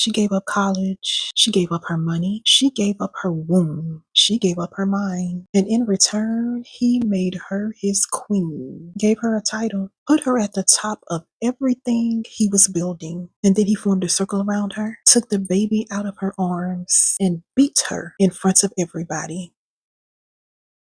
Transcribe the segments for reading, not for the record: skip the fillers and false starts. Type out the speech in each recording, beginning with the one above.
She gave up college. She gave up her money. She gave up her womb. She gave up her mind. And in return, he made her his queen, gave her a title, put her at the top of everything he was building. And then he formed a circle around her, took the baby out of her arms, and beat her in front of everybody.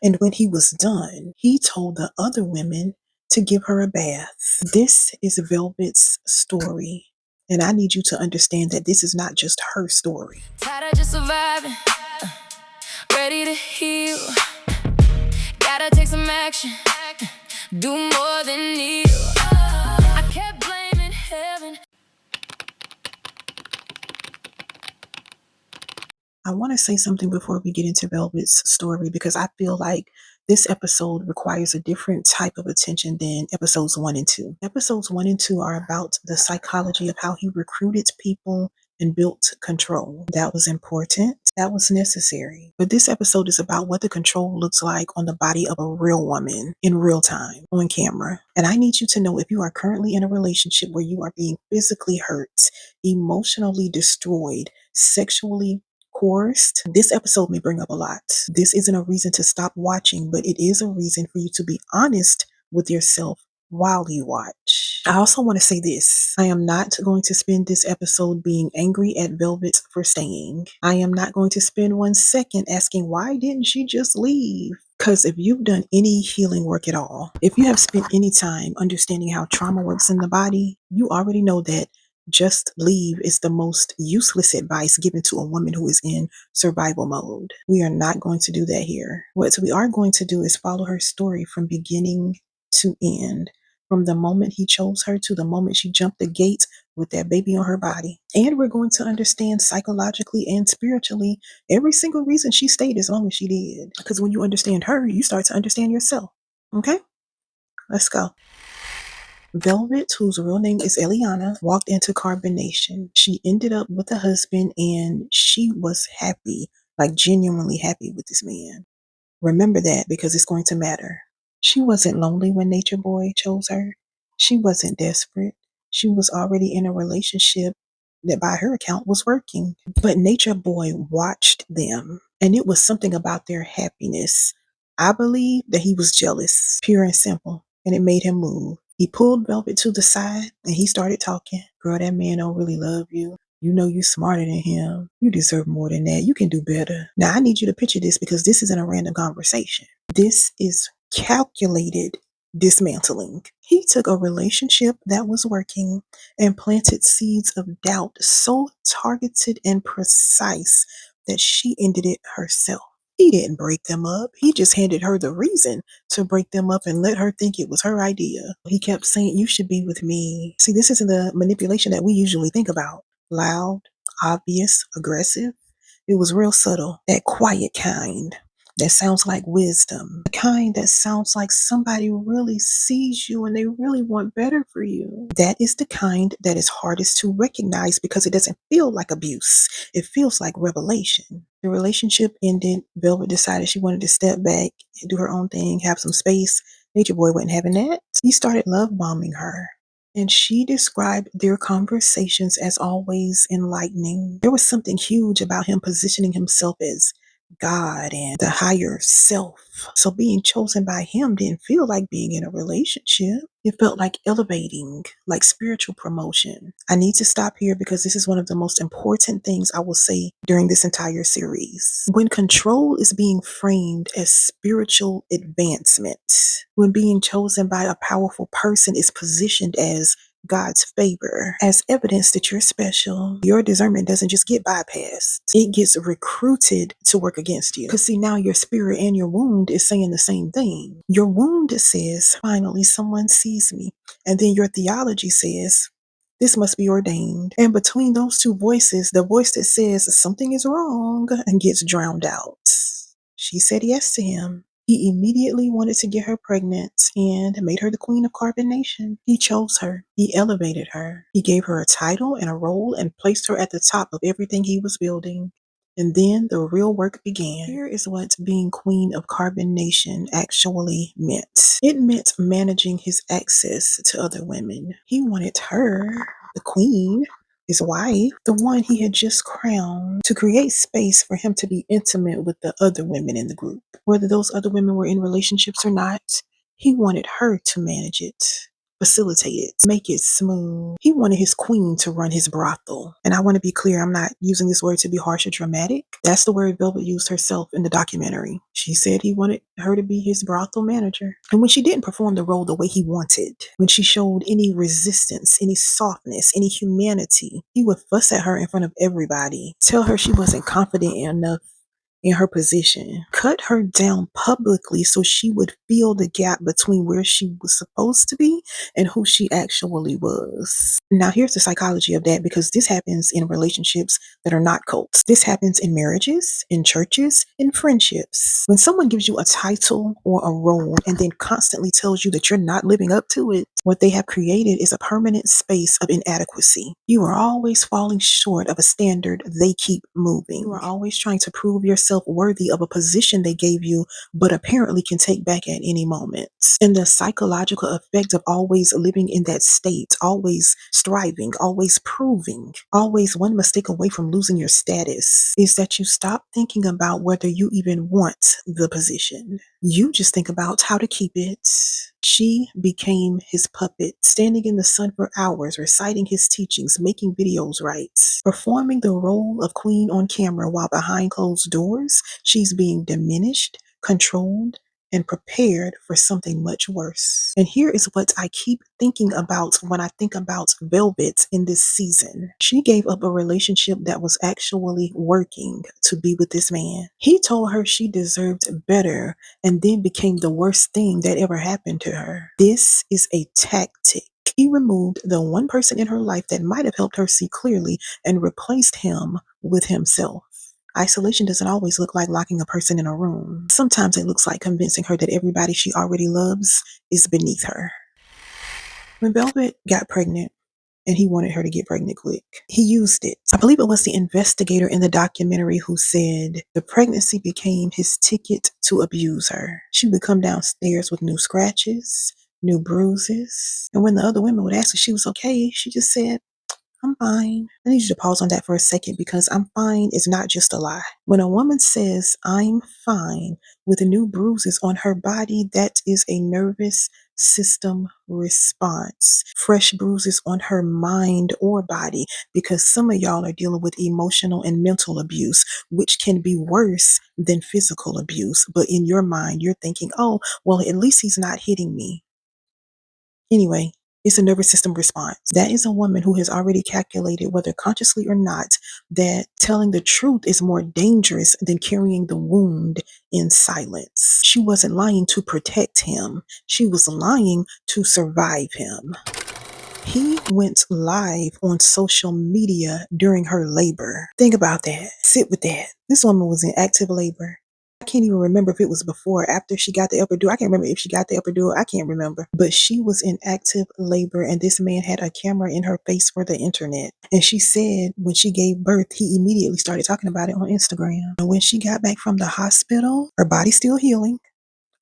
And when he was done, he told the other women to give her a bath. This is Velvet's story. And I need you to understand that this is not just her story. Tired of just surviving, ready to heal. Gotta take some action, do more than kneel. I kept blaming heaven. I want to say something before we get into Velvet's story because I feel like this episode requires a different type of attention than episodes 1 and 2. Episodes 1 and 2 are about the psychology of how he recruited people and built control. That was important. That was necessary. But this episode is about what the control looks like on the body of a real woman in real time on camera. And I need you to know if you are currently in a relationship where you are being physically hurt, emotionally destroyed, sexually coerced, this episode may bring up a lot. This isn't a reason to stop watching, but it is a reason for you to be honest with yourself while you watch. I also want to say this. I am not going to spend this episode being angry at Velvet for staying. I am not going to spend 1 second asking, why didn't she just leave? Because if you've done any healing work at all, if you have spent any time understanding how trauma works in the body, you already know that just leave is the most useless advice given to a woman who is in survival mode. We are not going to do that here. What we are going to do is follow her story from beginning to end, from the moment he chose her to the moment she jumped the gate with that baby on her body. And we're going to understand psychologically and spiritually every single reason she stayed as long as she did. Because when you understand her, you start to understand yourself. Okay? Let's go. Velvet, whose real name is Eliana, walked into Carbonation. She ended up with a husband and she was happy, like genuinely happy with this man. Remember that because it's going to matter. She wasn't lonely when Nature Boy chose her. She wasn't desperate. She was already in a relationship that by her account was working. But Nature Boy watched them and it was something about their happiness. I believe that he was jealous, pure and simple, and it made him move. He pulled Velvet to the side and he started talking. Girl, that man don't really love you. You know you smarter than him. You deserve more than that. You can do better. Now, I need you to picture this because this isn't a random conversation. This is calculated dismantling. He took a relationship that was working and planted seeds of doubt so targeted and precise that she ended it herself. He didn't break them up. He just handed her the reason to break them up and let her think it was her idea. He kept saying, you should be with me. See, this isn't the manipulation that we usually think about. Loud, obvious, aggressive. It was real subtle. That quiet kind that sounds like wisdom. The kind that sounds like somebody really sees you and they really want better for you. That is the kind that is hardest to recognize because it doesn't feel like abuse. It feels like revelation. The relationship ended. Velvet decided she wanted to step back and do her own thing, have some space. Nature Boy wasn't having that. He started love bombing her. And she described their conversations as always enlightening. There was something huge about him positioning himself as God and the higher self. So being chosen by him didn't feel like being in a relationship. It felt like elevating, like spiritual promotion. I need to stop here because this is one of the most important things I will say during this entire series. When control is being framed as spiritual advancement, when being chosen by a powerful person is positioned as God's favor, as evidence that you're special, your discernment doesn't just get bypassed. It gets recruited to work against you. Because see, now your spirit and your wound is saying the same thing. Your wound says, finally, someone sees me. And then your theology says, this must be ordained. And between those two voices, the voice that says something is wrong and gets drowned out. She said yes to him. He immediately wanted to get her pregnant and made her the queen of Carbonation. He chose her. He elevated her. He gave her a title and a role and placed her at the top of everything he was building. And then the real work began. Here is what being queen of Carbonation actually meant. It meant managing his access to other women. He wanted her, the queen, his wife, the one he had just crowned, to create space for him to be intimate with the other women in the group. Whether those other women were in relationships or not, he wanted her to manage it, facilitate it, make it smooth. He wanted his queen to run his brothel. And I want to be clear, I'm not using this word to be harsh or dramatic. That's the word Velvet used herself in the documentary. She said he wanted her to be his brothel manager. And when she didn't perform the role the way he wanted, when she showed any resistance, any softness, any humanity, he would fuss at her in front of everybody, tell her she wasn't confident enough in her position, cut her down publicly so she would feel the gap between where she was supposed to be and who she actually was. Now, here's the psychology of that, because this happens in relationships that are not cults. This happens in marriages, in churches, in friendships. When someone gives you a title or a role and then constantly tells you that you're not living up to it, what they have created is a permanent space of inadequacy. You are always falling short of a standard they keep moving. You are always trying to prove yourself worthy of a position they gave you, but apparently can take back at any moment. And the psychological effect of always living in that state, always striving, always proving, always one mistake away from losing your status, is that you stop thinking about whether you even want the position. You just think about how to keep it. She became his puppet, standing in the sun for hours, reciting his teachings, making videos right, performing the role of queen on camera, while behind closed doors, she's being diminished, controlled, and prepared for something much worse. And here is what I keep thinking about when I think about Velvet in this season. She gave up a relationship that was actually working to be with this man. He told her she deserved better and then became the worst thing that ever happened to her. This is a tactic. He removed the one person in her life that might have helped her see clearly and replaced him with himself. Isolation doesn't always look like locking a person in a room. Sometimes it looks like convincing her that everybody she already loves is beneath her. When Velvet got pregnant, and he wanted her to get pregnant quick, he used it. I believe it was the investigator in the documentary who said the pregnancy became his ticket to abuse her. She would come downstairs with new scratches, new bruises, and when the other women would ask if she was okay, she just said, "I'm fine." I need you to pause on that for a second, because "I'm fine" is not just a lie. When a woman says "I'm fine" with new bruises on her body, that is a nervous system response. Fresh bruises on her mind or body, because some of y'all are dealing with emotional and mental abuse, which can be worse than physical abuse. But in your mind, you're thinking, "Oh, well, at least he's not hitting me." Anyway, it's a nervous system response. That is a woman who has already calculated, whether consciously or not, that telling the truth is more dangerous than carrying the wound in silence. She wasn't lying to protect him. She was lying to survive him. He went live on social media during her labor. Think about that. Sit with that. This woman was in active labor. I can't even remember if it was before or after she got the epidural. I can't remember if she got the epidural. I can't remember. But she was in active labor, and this man had a camera in her face for the internet. And she said when she gave birth, he immediately started talking about it on Instagram. And when she got back from the hospital, her body still healing,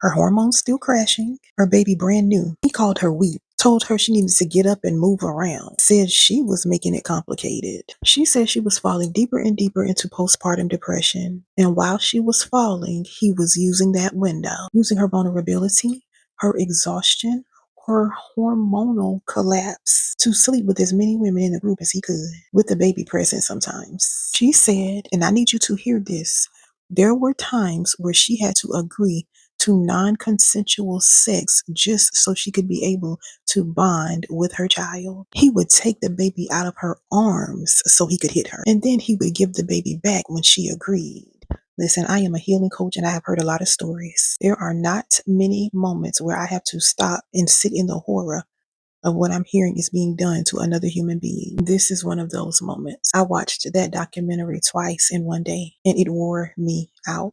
her hormones still crashing, her baby brand new. He called her weak, told her she needed to get up and move around, said she was making it complicated. She said she was falling deeper and deeper into postpartum depression. And while she was falling, he was using that window, using her vulnerability, her exhaustion, her hormonal collapse to sleep with as many women in the group as he could, with the baby present sometimes. She said, and I need you to hear this, there were times where she had to agree to non-consensual sex just so she could be able to bond with her child. He would take the baby out of her arms so he could hit her, and then he would give the baby back when she agreed. Listen, I am a healing coach and I have heard a lot of stories. There are not many moments where I have to stop and sit in the horror of what I'm hearing is being done to another human being. This is one of those moments. I watched that documentary twice in one day, and it wore me out.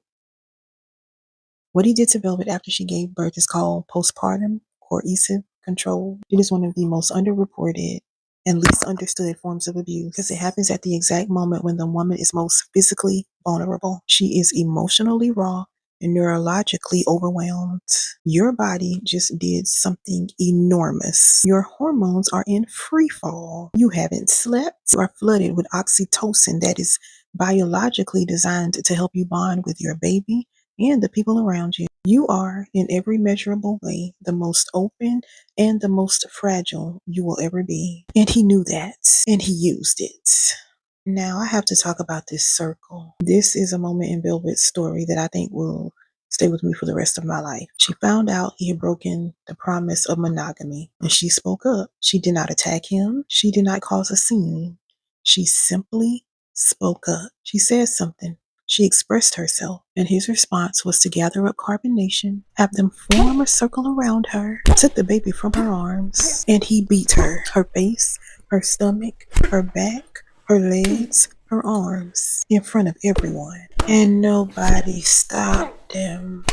What he did to Velvet after she gave birth is called postpartum coercive control. It is one of the most underreported and least understood forms of abuse, because it happens at the exact moment when the woman is most physically vulnerable. She is emotionally raw and neurologically overwhelmed. Your body just did something enormous. Your hormones are in free fall. You haven't slept. You are flooded with oxytocin that is biologically designed to help you bond with your baby and the people around you. You are, in every measurable way, the most open and the most fragile you will ever be. And he knew that, and he used it. Now I have to talk about this circle. This is a moment in Velvet's story that I think will stay with me for the rest of my life. She found out he had broken the promise of monogamy, and she spoke up. She did not attack him. She did not cause a scene. She simply spoke up. She said something. She expressed herself, and his response was to gather up Carbonation, have them form a circle around her, took the baby from her arms, and he beat her. Her face, her stomach, her back, her legs, her arms, in front of everyone. And nobody stopped him.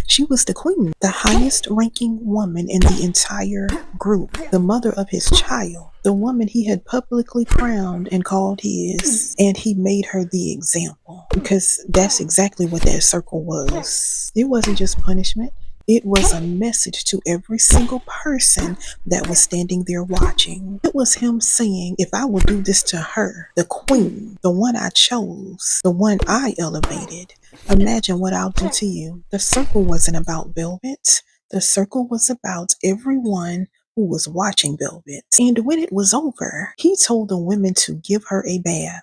She was the queen, the highest ranking woman in the entire group, the mother of his child, the woman he had publicly crowned and called his, and he made her the example, because that's exactly what that circle was. It wasn't just punishment. It was a message to every single person that was standing there watching. It was him saying, if I will do this to her, the queen, the one I chose, the one I elevated, imagine what I'll do to you. The circle wasn't about Velvet. The circle was about everyone who was watching Velvet. And when it was over, he told the women to give her a bath.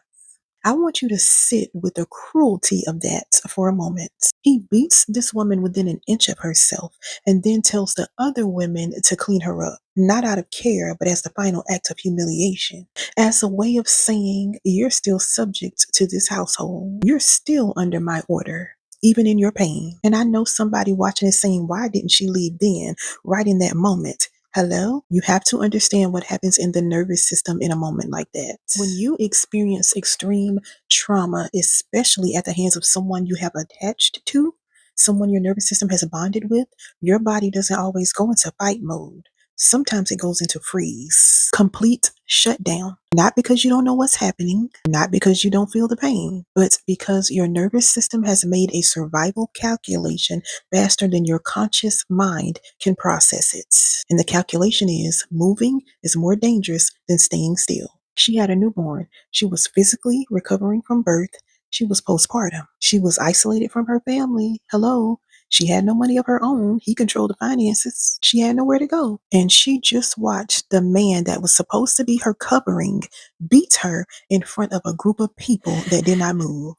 I want you to sit with the cruelty of that for a moment. He beats this woman within an inch of herself and then tells the other women to clean her up, not out of care, but as the final act of humiliation, as a way of saying, you're still subject to this household. You're still under my order, even in your pain. And I know somebody watching is saying, why didn't she leave then, right in that moment? Hello? You have to understand what happens in the nervous system in a moment like that. When you experience extreme trauma, especially at the hands of someone you have attached to, someone your nervous system has bonded with, your body doesn't always go into fight mode. Sometimes it goes into freeze, complete shutdown. Not because you don't know what's happening, not because you don't feel the pain, but because your nervous system has made a survival calculation faster than your conscious mind can process it. And the calculation is moving is more dangerous than staying still. She had a newborn. She was physically recovering from birth. She was postpartum. She was isolated from her family. Hello. She had no money of her own. He controlled the finances. She had nowhere to go. And she just watched the man that was supposed to be her covering beat her in front of a group of people that did not move.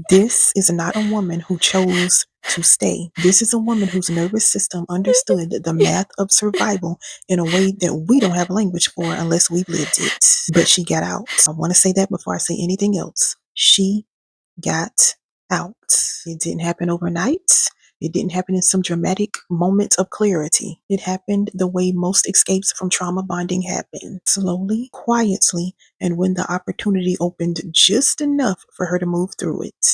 This is not a woman who chose to stay. This is a woman whose nervous system understood the math of survival in a way that we don't have language for unless we've lived it. But she got out. I want to say that before I say anything else. She got out. It didn't happen overnight. It didn't happen in some dramatic moment of clarity. It happened the way most escapes from trauma bonding happen. Slowly, quietly, and when the opportunity opened just enough for her to move through it.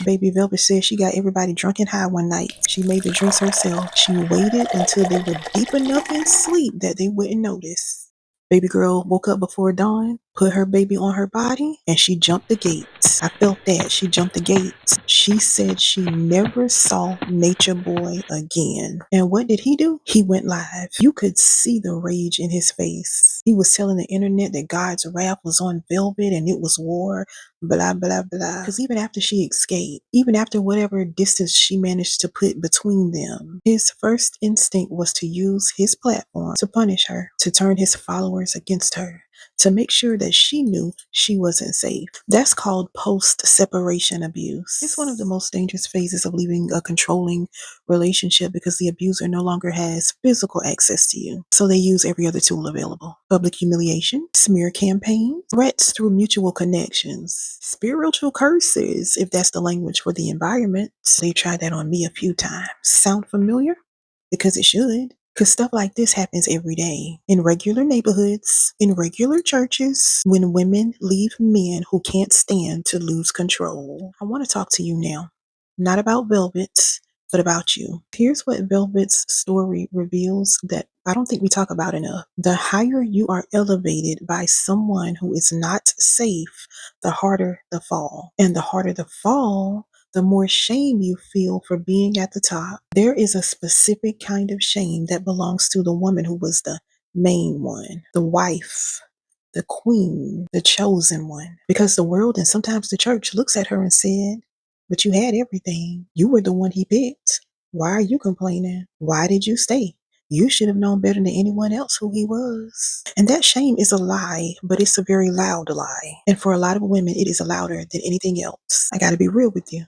Baby Velvet said she got everybody drunk and high one night. She made the drinks herself. She waited until they were deep enough in sleep that they wouldn't notice. Baby girl woke up before dawn, put her baby on her body, and she jumped the gates. I felt that. She jumped the gates. She said she never saw Nature Boy again. And what did he do? He went live. You could see the rage in his face. He was telling the internet that God's wrath was on Velvet and it was war, blah, blah, blah. Because even after she escaped, even after whatever distance she managed to put between them, his first instinct was to use his platform to punish her, to turn his followers against her, to make sure that she knew she wasn't safe. That's called post-separation abuse. It's one of the most dangerous phases of leaving a controlling relationship because the abuser no longer has physical access to you. So they use every other tool available. Public humiliation, smear campaigns, threats through mutual connections, spiritual curses, if that's the language for the environment. They tried that on me a few times. Sound familiar? Because it should. Because stuff like this happens every day in regular neighborhoods, in regular churches, when women leave men who can't stand to lose control. I want to talk to you now, not about Velvet, but about you. Here's what Velvet's story reveals that I don't think we talk about enough. The higher you are elevated by someone who is not safe, the harder the fall. And the harder the fall, the more shame you feel for being at the top. There is a specific kind of shame that belongs to the woman who was the main one, the wife, the queen, the chosen one. Because the world and sometimes the church looks at her and said, but you had everything. You were the one he picked. Why are you complaining? Why did you stay? You should have known better than anyone else who he was. And that shame is a lie, but it's a very loud lie. And for a lot of women, it is louder than anything else. I got to be real with you.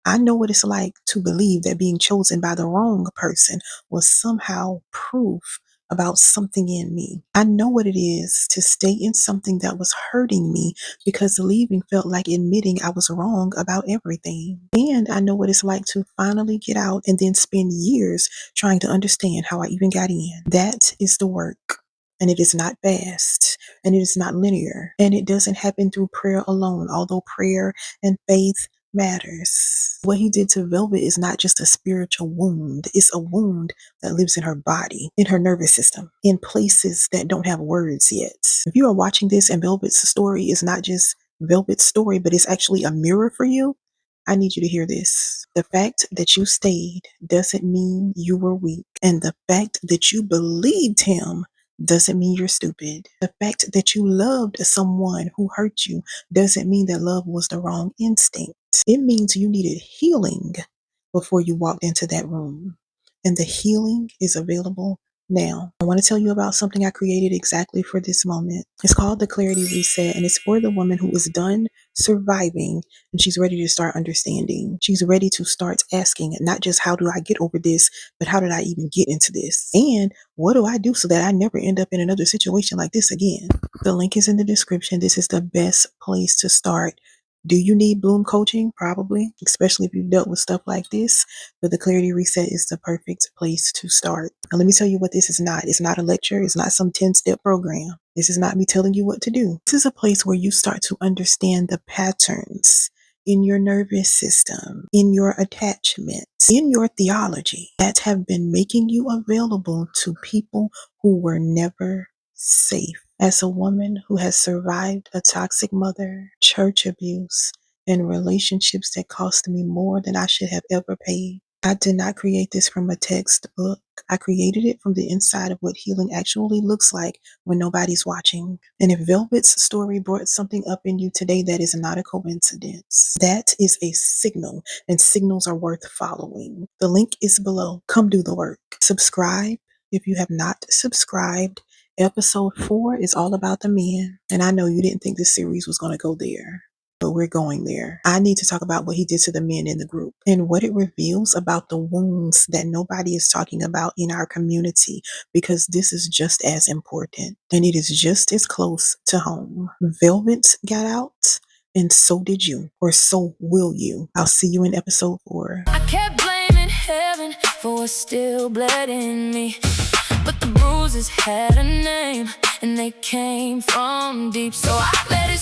I know what it's like to believe that being chosen by the wrong person was somehow proof about something in me. I know what it is to stay in something that was hurting me because leaving felt like admitting I was wrong about everything. And I know what it's like to finally get out and then spend years trying to understand how I even got in. That is the work. And it is not fast, and it is not linear, and it doesn't happen through prayer alone, although prayer and faith matters. What he did to Velvet is not just a spiritual wound, it's a wound that lives in her body, in her nervous system, in places that don't have words yet. If you are watching this and Velvet's story is not just Velvet's story, but it's actually a mirror for you, I need you to hear this. The fact that you stayed doesn't mean you were weak, and the fact that you believed him doesn't mean you're stupid. The fact that you loved someone who hurt you doesn't mean that love was the wrong instinct. It means you needed healing before you walked into that room. And the healing is available now. I want to tell you about something I created exactly for this moment. It's called the Clarity Reset, and it's for the woman who is done surviving and she's ready to start understanding. She's ready to start asking, not just how do I get over this, but how did I even get into this? And what do I do so that I never end up in another situation like this again? The link is in the description. This is the best place to start. Do you need Bloom coaching? Probably, especially if you've dealt with stuff like this. But the Clarity Reset is the perfect place to start. Now, let me tell you what this is not. It's not a lecture. It's not some 10-step program. This is not me telling you what to do. This is a place where you start to understand the patterns in your nervous system, in your attachments, in your theology that have been making you available to people who were never safe. As a woman who has survived a toxic mother, church abuse, and relationships that cost me more than I should have ever paid, I did not create this from a textbook. I created it from the inside of what healing actually looks like when nobody's watching. And if Velvet's story brought something up in you today that is not a coincidence, that is a signal, and signals are worth following. The link is below. Come do the work. Subscribe if you have not subscribed. Episode 4 is all about the men. And I know you didn't think this series was going to go there, but we're going there. I need to talk about what he did to the men in the group and what it reveals about the wounds that nobody is talking about in our community, because this is just as important and it is just as close to home. Velvet got out, and so did you, or so will you. I'll see you in episode 4. I kept blaming heaven for what still bled in me, but the bruises had a name and they came from deep, so I let it